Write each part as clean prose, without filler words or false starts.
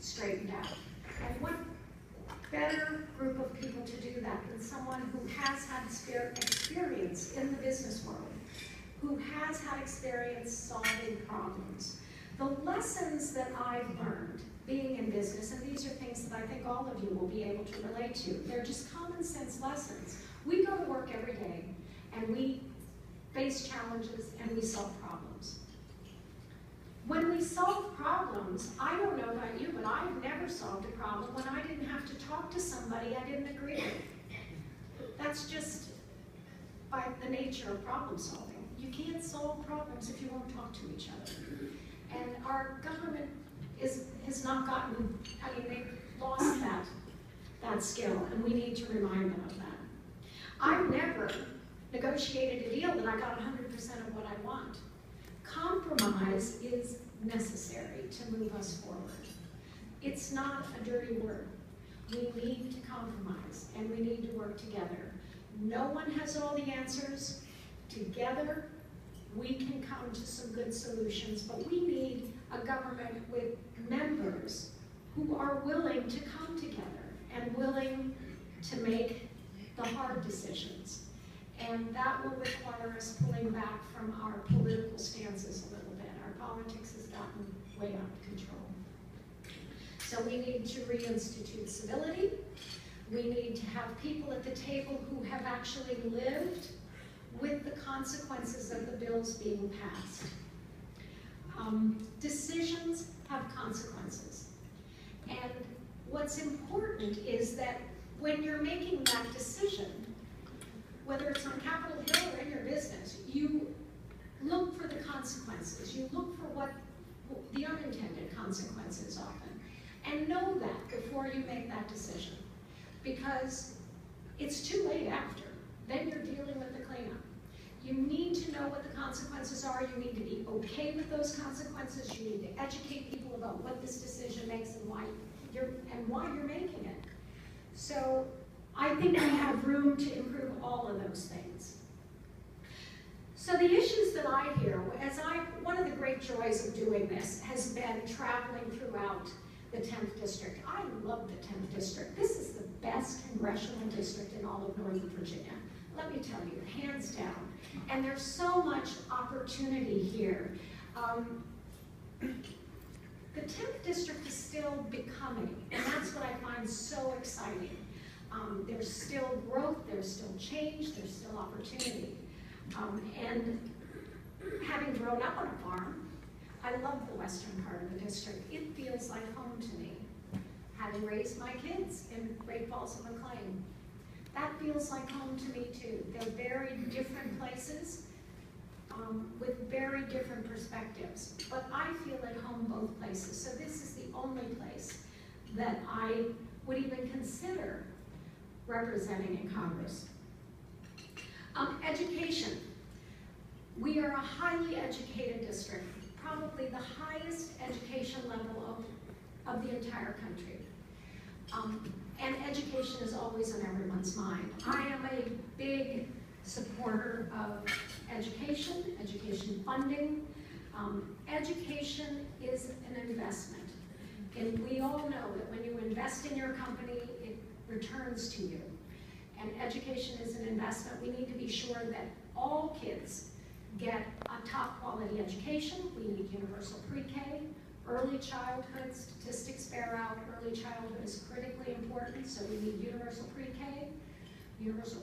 straightened out. And what better group of people to do that than someone who has had experience in the business world, who has had experience solving problems. The lessons that I've learned being in business, and these are things that I think all of you will be able to relate to, they're just common sense lessons. We go to work every day and we face challenges and we solve problems. When we solve problems, I don't know about you, but I've never solved a problem when I didn't have to talk to somebody I didn't agree with. That's just by the nature of problem solving. You can't solve problems if you won't talk to each other. And our government has not gotten, they've lost that skill, and we need to remind them of that. I've never negotiated a deal that I got 100% of what I want. Compromise is necessary to move us forward. It's not a dirty word. We need to compromise, and we need to work together. No one has all the answers. Together, we can come to some good solutions, but we need a government with members who are willing to come together and willing to make the hard decisions. And that will require us pulling back from our political stances a little bit. Our politics has gotten way out of control. So we need to reinstitute civility. We need to have people at the table who have actually lived with the consequences of the bills being passed. Decisions have consequences. And what's important is that when you're making that decision, whether it's on Capitol Hill or in your business, you look for the consequences. You look for what the unintended consequences often. And know that before you make that decision. Because it's too late after. Then you're dealing with the cleanup. You need to know what the consequences are. You need to be okay with those consequences. You need to educate people about what this decision makes and why you're making it. So I think we have room to improve all of those things. So the issues that I hear, one of the great joys of doing this has been traveling throughout the 10th District. I love the 10th District. This is the best congressional district in all of Northern Virginia. Let me tell you, hands down. And there's so much opportunity here. The 10th District is still becoming, and that's what I find so exciting. There's still growth, there's still change, there's still opportunity. And having grown up on a farm, I love the western part of the district. It feels like home to me. Having raised my kids in Great Falls and McLean, that feels like home to me too. They're very different places with very different perspectives, but I feel at home both places. So this is the only place that I would even consider representing in Congress. Education. We are a highly educated district, probably the highest education level of the entire country. And education is always on everyone's mind. I am a big supporter of education funding. Education is an investment. And we all know that when you invest in your company, it returns to you. And education is an investment. We need to be sure that all kids get a top quality education. We need universal pre-K, early childhood. Statistics bear out early childhood is critically important, so we need universal pre-K, universal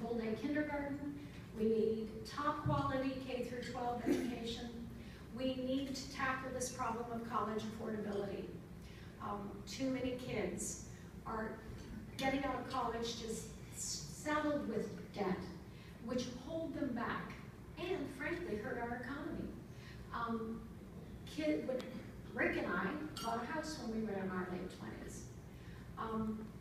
full day kindergarten. We need top quality K through 12 education. We need to tackle this problem of college affordability. Too many kids are getting out of college just saddled with debt, which hold them back and frankly hurt our economy. Rick and I bought a house when we were in our late 20s.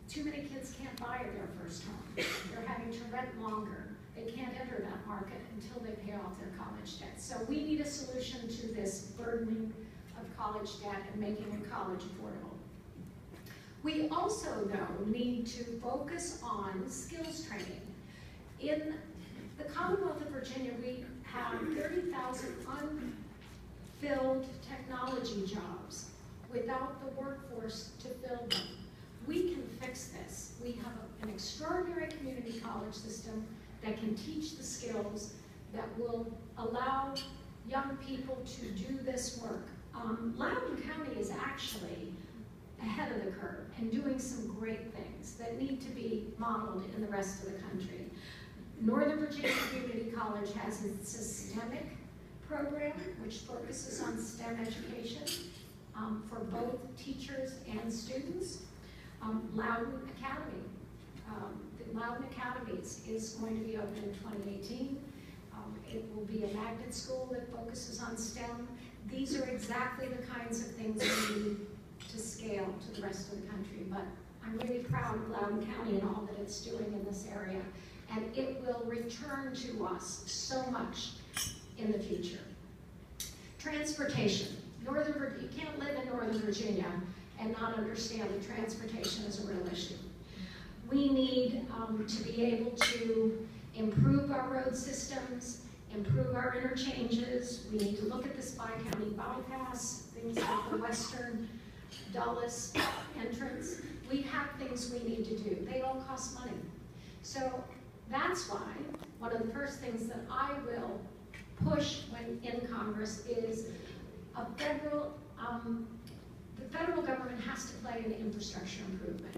Too many kids can't buy their first home. They're having to rent longer. They can't enter that market until they pay off their college debt. So we need a solution to this burdening of college debt and making college affordable. We also, though, need to focus on skills training. In the Commonwealth of Virginia, we have 30,000 unfilled technology jobs. without the workforce to fill them. We can fix this. We have an extraordinary community college system that can teach the skills that will allow young people to do this work. Loudoun County is actually ahead of the curve and doing some great things that need to be modeled in the rest of the country. Northern Virginia Community College has a systemic program which focuses on STEM education for both teachers and students. Loudoun Academy, the Loudoun Academies is going to be open in 2018. It will be a magnet school that focuses on STEM. These are exactly the kinds of things we need to scale to the rest of the country, but I'm really proud of Loudoun County and all that it's doing in this area, and it will return to us so much in the future. Transportation. You can't live in Northern Virginia and not understand that transportation is a real issue. We need to be able to improve our road systems, improve our interchanges. We need to look at this bi-county bypass, things like the Western Dulles entrance. We have things we need to do. They all cost money. So that's why one of the first things that I will push when in Congress is a the federal government has to play an infrastructure improvement.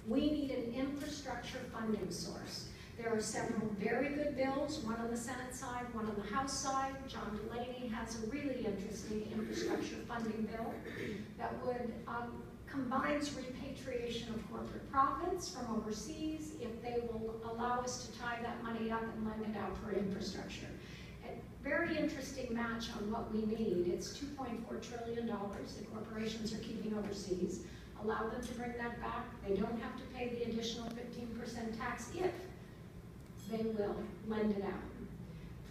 We need an infrastructure funding source. There are several very good bills, one on the Senate side, one on the House side. John Delaney has a really interesting infrastructure funding bill that would combines repatriation of corporate profits from overseas if they will allow us to tie that money up and lend it out for infrastructure. A very interesting match on what we need. It's $2.4 trillion that corporations are keeping overseas. Allow them to bring that back. They don't have to pay the additional 15% tax if they will lend it out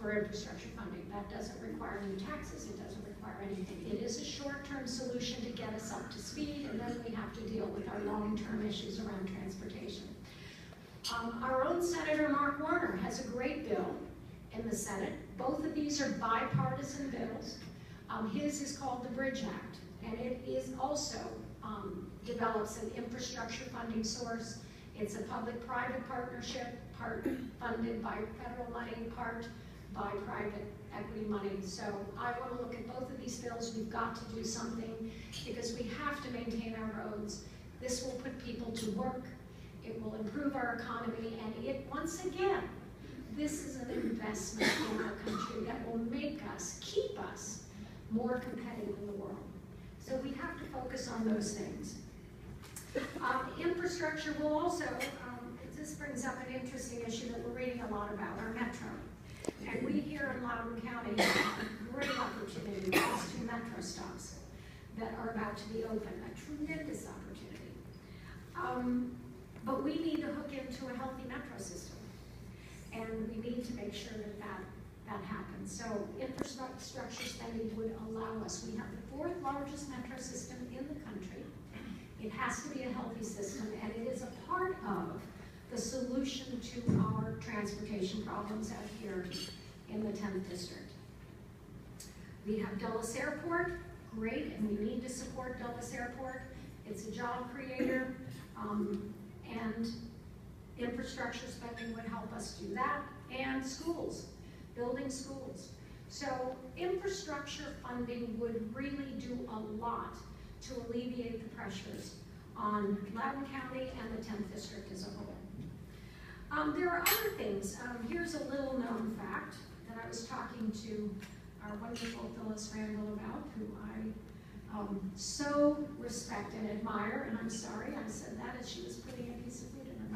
for infrastructure funding. That doesn't require new taxes. It doesn't require anything. It is a short-term solution to get us up to speed, and then we have to deal with our long-term issues around transportation. Our own Senator Mark Warner has a great bill in the Senate. Both of these are bipartisan bills. His is called the Bridge Act, and it is also develops an infrastructure funding source. It's a public-private partnership, part funded by federal money, part by private equity money. So I want to look at both of these bills. We've got to do something because we have to maintain our roads. This will put people to work. It will improve our economy, and it, once again, this is an investment in our country that will make us, keep us more competitive in the world. So we have to focus on those things. Infrastructure will also, this brings up an interesting issue that we're reading a lot about, our metro. And we here in Loudoun County have a great opportunity with these 2 metro stops that are about to be open, a tremendous opportunity. But we need to hook into a healthy metro system. And we need to make sure that happens. So infrastructure spending would allow us. We have the 4th largest metro system in the country. It has to be a healthy system, and it is a part of the solution to our transportation problems out here in the 10th district. We have Dulles Airport, great, and we need to support Dulles Airport. It's a job creator, and infrastructure spending would help us do that, and schools, building schools. So infrastructure funding would really do a lot to alleviate the pressures on Loudoun County and the 10th district as a whole. There are other things. Here's a little known fact that I was talking to our wonderful Phyllis Randall about, who I so respect and admire, and I'm sorry I said that as she was putting a piece of food in her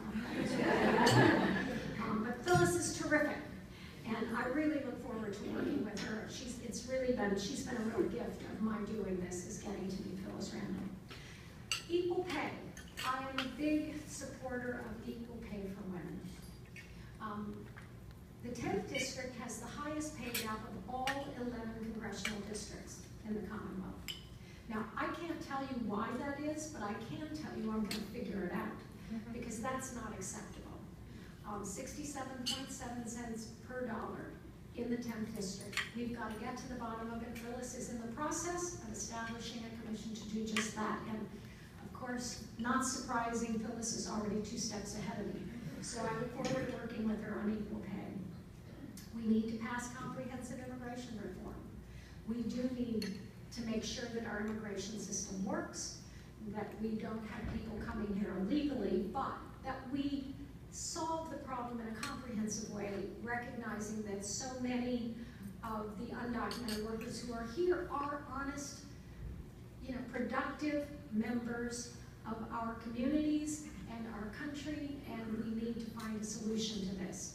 mouth. But Phyllis is terrific, and I really look forward to working with her. She's been a real gift of my doing this, is getting to meet Phyllis Randall. Equal pay. I am a big supporter of equal pay for women. The 10th district has the highest pay gap of all 11 congressional districts in the Commonwealth. Now, I can't tell you why that is, but I can tell you I'm going to figure it out, because that's not acceptable. 67.7 cents per dollar in the 10th district. We've got to get to the bottom of it. Phyllis is in the process of establishing a recognition to do just that. And of course, not surprising, Phyllis is already 2 steps ahead of me. So I look forward to working with her on equal pay. We need to pass comprehensive immigration reform. We do need to make sure that our immigration system works, that we don't have people coming here illegally, but that we solve the problem in a comprehensive way, recognizing that so many of the undocumented workers who are here are honest, productive members of our communities and our country, and we need to find a solution to this.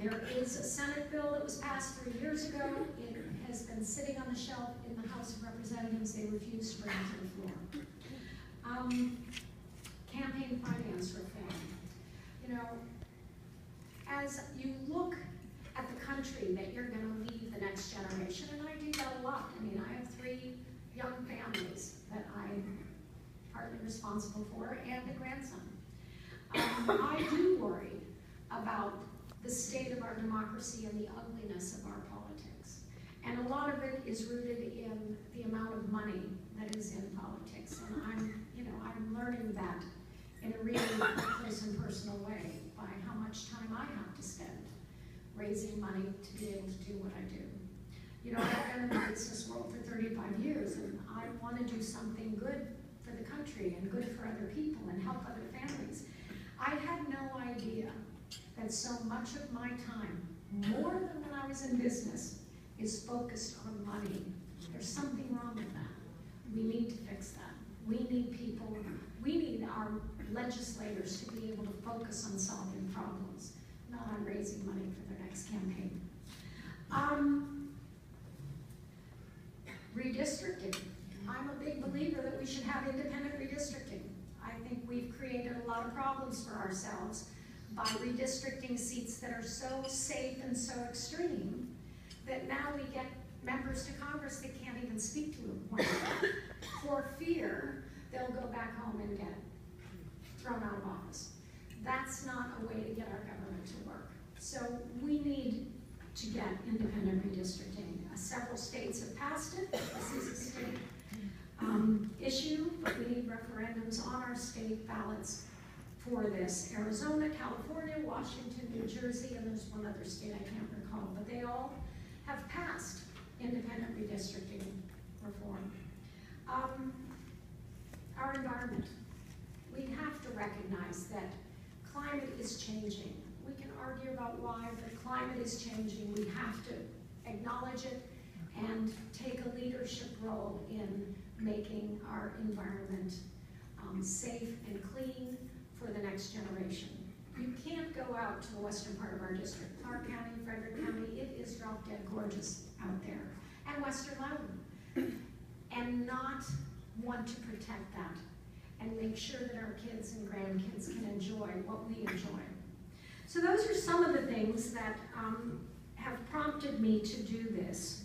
There is a Senate bill that was passed 3 years ago. It has been sitting on the shelf in the House of Representatives. They refused to bring it to the floor. Campaign finance reform. As you look at the country that you're going to leave the next generation, and I do that a lot. I have 3 young families that I'm partly responsible for, and a grandson. I do worry about the state of our democracy and the ugliness of our politics. And a lot of it is rooted in the amount of money that is in politics. And I'm learning that in a really close and personal way by how much time I have to spend raising money to be able to do what I do. I've been in the business world for 35 years, and I want to do something good for the country and good for other people and help other families. I had no idea that so much of my time, more than when I was in business, is focused on money. There's something wrong with that. We need to fix that. We need people, we need our legislators to be able to focus on solving problems, not on raising money for their next campaign. Redistricting. I'm a big believer that we should have independent redistricting. I think we've created a lot of problems for ourselves by redistricting seats that are so safe and so extreme that now we get members to Congress that can't even speak to one another for fear they'll go back home and get thrown out of office. That's not a way to get our government to work. So we need to get independent redistricting. Several states have passed it. This is a state issue, but we need referendums on our state ballots for this. Arizona, California, Washington, New Jersey, and there's one other state I can't recall, but they all have passed independent redistricting reform. Our environment. We have to recognize that climate is changing. We can argue about why, but climate is changing. We have to acknowledge it and take a leadership role in making our environment safe and clean for the next generation. You can't go out to the western part of our district, Clark County, Frederick County, it is drop dead gorgeous out there, and western Loudoun, and not want to protect that and make sure that our kids and grandkids can enjoy what we enjoy. So those are some of the things that have prompted me to do this.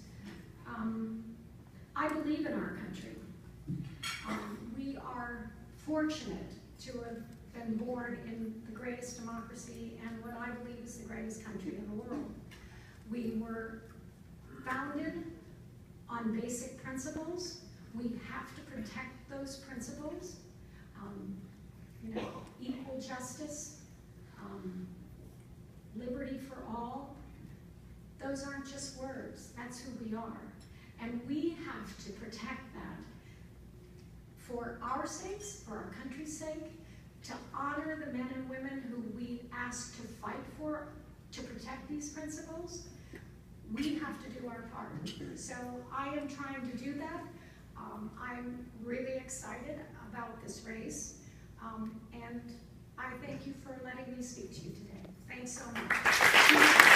I believe in our country. We are fortunate to have been born in the greatest democracy and what I believe is the greatest country in the world. We were founded on basic principles. We have to protect those principles. Equal justice, liberty for all. Those aren't just words, that's who we are. And we have to protect that for our sakes, for our country's sake, to honor the men and women who we ask to fight for, to protect these principles. We have to do our part. So I am trying to do that. I'm really excited about this race. And I thank you for letting me speak to you today. Thanks so much.